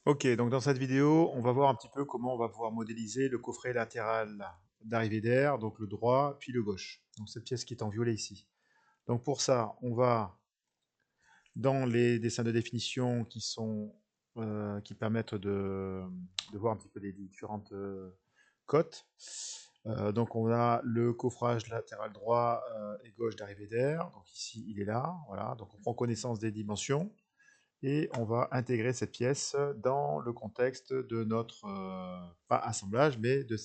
Ok, donc dans cette vidéo, on va voir un petit peu comment on va pouvoir modéliser le coffret latéral d'arrivée d'air, donc le droit puis le gauche. Donc cette pièce qui est en violet ici. Donc pour ça, on va dans les dessins de définition qui permettent de voir un petit peu les différentes cotes. Donc on a le coffrage latéral droit et gauche d'arrivée d'air. Donc ici, il est là. Voilà. Donc on prend connaissance des dimensions. Et on va intégrer cette pièce dans le contexte de notre, pas assemblage, mais de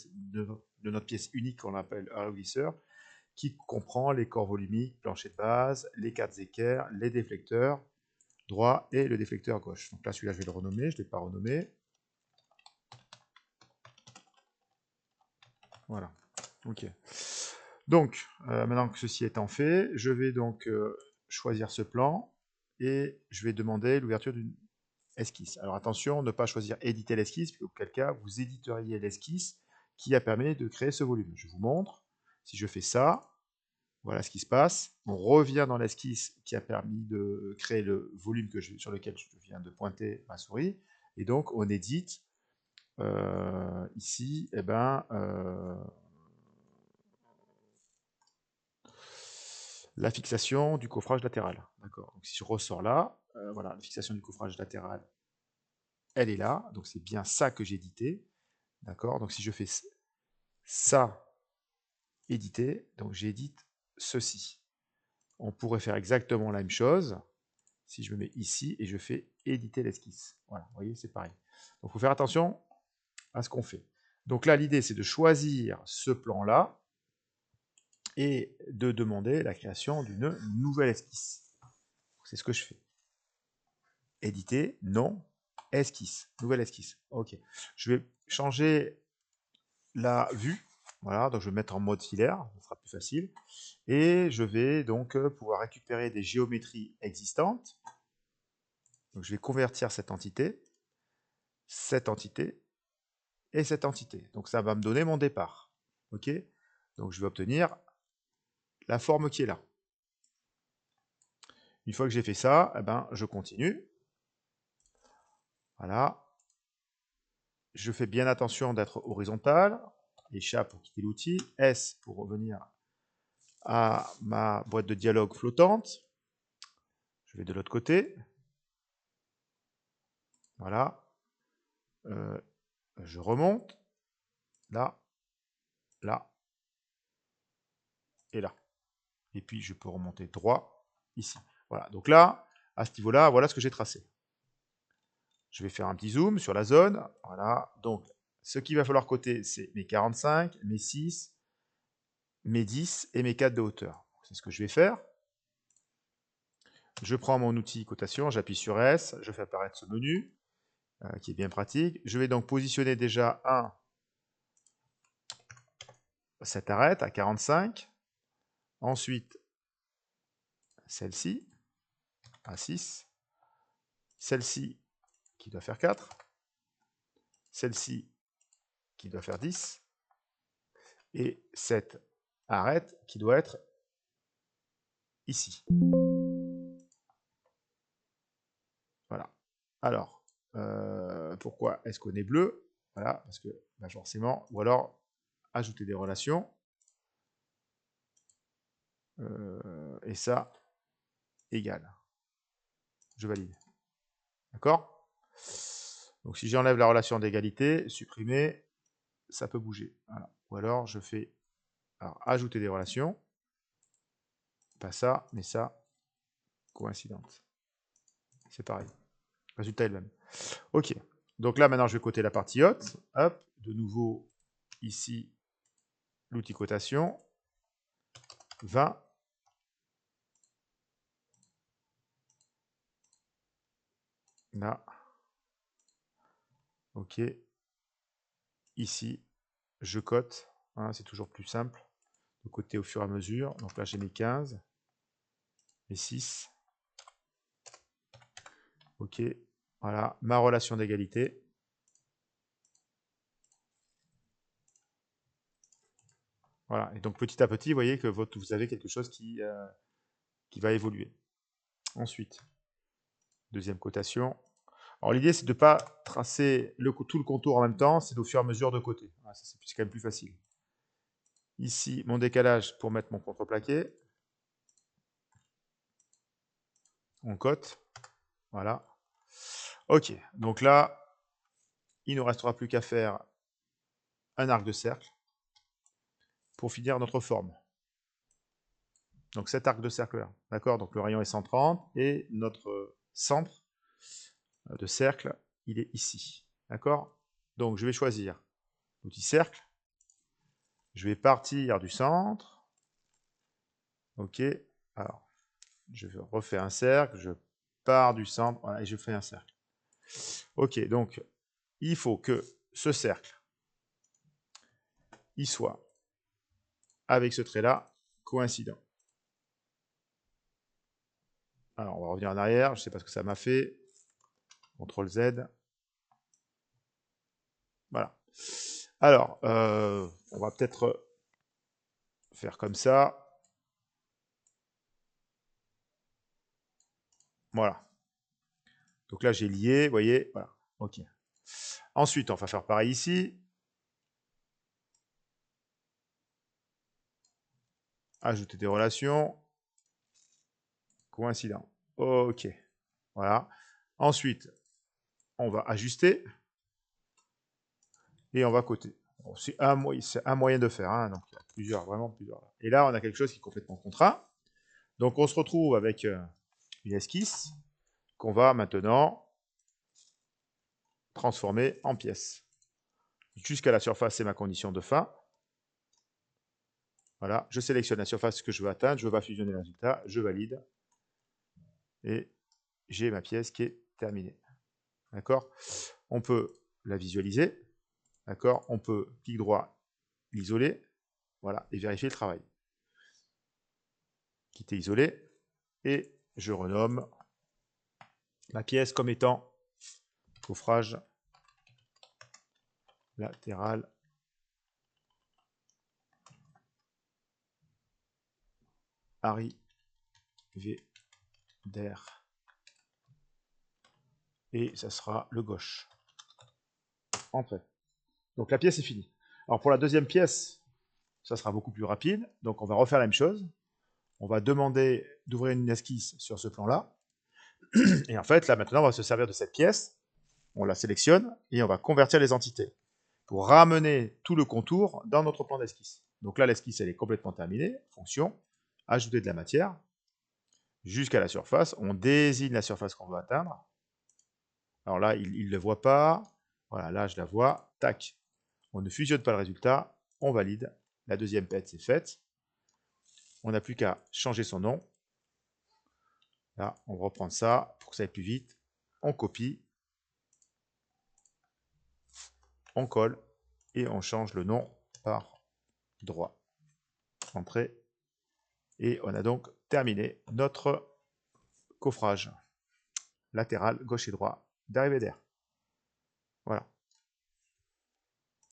notre pièce unique qu'on appelle aéroglisseur, qui comprend les corps volumiques, plancher de base, les 4 équerres, les déflecteurs droit et le déflecteur gauche. Donc là, celui-là, je vais le renommer, je ne l'ai pas renommé. Voilà. Ok. Donc, maintenant que ceci étant fait, je vais donc choisir ce plan et je vais demander l'ouverture d'une esquisse. Alors attention, ne pas choisir éditer l'esquisse, auquel cas vous éditeriez l'esquisse qui a permis de créer ce volume. Je vous montre. Si je fais ça, voilà ce qui se passe. On revient dans l'esquisse qui a permis de créer le volume sur lequel je viens de pointer ma souris. Et donc on édite ici, eh ben, la fixation du coffrage latéral. D'accord. Donc si je ressors là, voilà, la fixation du coffrage latéral, elle est là. Donc c'est bien ça que j'ai édité. D'accord. Donc si je fais ça, éditer, donc j'édite ceci. On pourrait faire exactement la même chose si je me mets ici et je fais éditer l'esquisse. Voilà, vous voyez, c'est pareil. Donc il faut faire attention à ce qu'on fait. Donc là, l'idée, c'est de choisir ce plan-là et de demander la création d'une nouvelle esquisse. C'est ce que je fais. Éditer, non, esquisse, nouvelle esquisse. Ok. Je vais changer la vue. Voilà, donc je vais mettre en mode filaire, ce sera plus facile. Et je vais donc pouvoir récupérer des géométries existantes. Donc je vais convertir cette entité et cette entité. Donc ça va me donner mon départ. Ok. Donc je vais obtenir la forme qui est là. Une fois que j'ai fait ça, eh ben, je continue. Voilà. Je fais bien attention d'être horizontal. Échappe pour quitter l'outil. S pour revenir à ma boîte de dialogue flottante. Je vais de l'autre côté. Voilà. Je remonte. Là. Là. Et là. Et puis je peux remonter droit ici. Voilà. Donc là, à ce niveau-là, voilà ce que j'ai tracé. Je vais faire un petit zoom sur la zone. Voilà. Donc, ce qu'il va falloir coter, c'est mes 45, mes 6, mes 10 et mes 4 de hauteur. C'est ce que je vais faire. Je prends mon outil cotation, j'appuie sur S, je fais apparaître ce menu, qui est bien pratique. Je vais donc positionner déjà cette arête à 45. Ensuite, celle-ci à 6. Celle-ci qui doit faire 4. Celle-ci qui doit faire 10. Et cette arête qui doit être ici. Voilà. Alors, pourquoi est-ce qu'on est bleu? Voilà, parce que bah forcément, ou alors ajouter des relations. Et ça, égal. Je valide. D'accord? Donc si j'enlève la relation d'égalité, supprimer, ça peut bouger. Voilà. Ou alors je fais ajouter des relations. Pas ça, mais ça, coïncidente. C'est pareil. Résultat est le même. Ok. Donc là, maintenant, je vais coter la partie haute. Hop. De nouveau, ici, l'outil cotation. 20. Là. Ok. Ici, je cote. Hein, c'est toujours plus simple de coter au fur et à mesure. Donc là, j'ai mes 15, mes 6. Ok. Voilà, ma relation d'égalité. Voilà. Et donc petit à petit, vous voyez que vous avez quelque chose qui va évoluer. Ensuite, deuxième cotation. Alors l'idée, c'est de ne pas tracer tout le contour en même temps, c'est au fur et à mesure de côté. Ah, ça, c'est quand même plus facile. Ici, mon décalage pour mettre mon contreplaqué. On cote. Voilà. Ok, donc là, il ne nous restera plus qu'à faire un arc de cercle pour finir notre forme. Donc cet arc de cercle-là, d'accord? Donc le rayon est 130 et notre centre de cercle, il est ici, d'accord? Donc je vais choisir l'outil cercle, je vais partir du centre, ok? Alors, je refais un cercle, je pars du centre, voilà, et je fais un cercle. Ok, donc il faut que ce cercle, il soit avec ce trait-là coïncident. Alors, on va revenir en arrière, je ne sais pas ce que ça m'a fait. CTRL Z. Voilà. Alors, on va peut-être faire comme ça. Voilà. Donc là, j'ai lié, vous voyez. Voilà. OK. Ensuite, on va faire pareil ici. Ajouter des relations. Coïncident. OK. Voilà. Ensuite, on va ajuster. Et on va coter. Bon, c'est un moyen de faire. Hein, donc, il y a plusieurs, vraiment plusieurs. Et là, on a quelque chose qui est complètement contraint. Donc, on se retrouve avec une esquisse qu'on va maintenant transformer en pièce. Jusqu'à la surface, c'est ma condition de fin. Voilà, je sélectionne la surface que je veux atteindre, je ne veux pas fusionner le résultat, je valide. Et j'ai ma pièce qui est terminée. D'accord? On peut la visualiser. D'accord? On peut, clic droit, l'isoler. Voilà, et vérifier le travail. Quitter isolé. Et je renomme ma pièce comme étant coffrage latéral arrivée d'air. Et ça sera le gauche. Entrée. Donc la pièce est finie. Alors pour la deuxième pièce, ça sera beaucoup plus rapide. Donc on va refaire la même chose. On va demander d'ouvrir une esquisse sur ce plan-là. Et en fait, là maintenant, on va se servir de cette pièce. On la sélectionne et on va convertir les entités pour ramener tout le contour dans notre plan d'esquisse. Donc là, l'esquisse, elle est complètement terminée. Fonction, ajouter de la matière jusqu'à la surface. On désigne la surface qu'on veut atteindre. Alors là, il ne le voit pas. Voilà, là, je la vois. Tac. On ne fusionne pas le résultat. On valide. La deuxième pète, c'est faite. On n'a plus qu'à changer son nom. Là, on va reprendre ça pour que ça aille plus vite. On copie. On colle. Et on change le nom par droit. Entrée. Et on a donc terminé notre coffrage latéral gauche et droit d'arrivée d'air. Voilà.